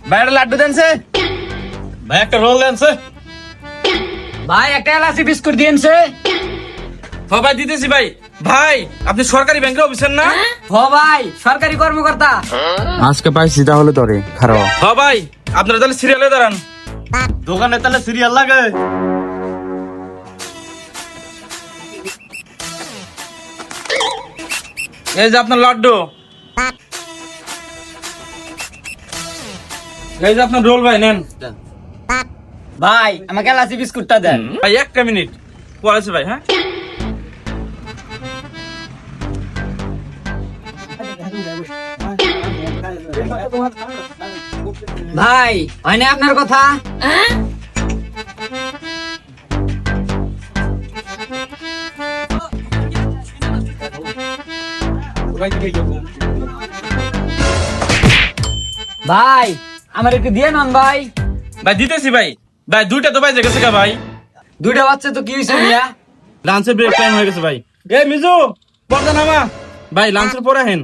ভাই একটা লাড্ডু দেনছে। ভাই একটা রোল দেনছে। ভাই একটা এলাচি বিস্কুট দিয়েছে। ভাই দিতেছি ভাই। ভাই আপনি সরকারি ব্যাংকের অফিসার না? হ ভাই সরকারি কর্মকর্তা। আজকে পাইছি তাহলে তোরে খারাপ। ভাই আপনারা তাহলে সিরিয়ালে দাঁড়ান। দোকানে তাহলে সিরিয়াল লাগে। এই যে আপনার লাড্ডু, এই যে আপনার রোল ভাই নেন। ভাই আমাকে এলাচি বিস্কুটটা দেন। ভাই একটা মিনিট পড়েছে ভাই। হ্যাঁ ভাই হয় না আপনার কথা? ভাই আমার একটু দিয়ে নন ভাই। ভাই দিতেছি ভাই। ভাই দুইটা তো বাজে গেছে ভাই। দুইটা বাচ্চা তো কি হয়েছে মিয়া? লাঞ্চের ব্রেক টাইম হয়ে গেছে ভাই। এ মিজু পর্দা নামা। ভাই লাঞ্চের পরে হেন।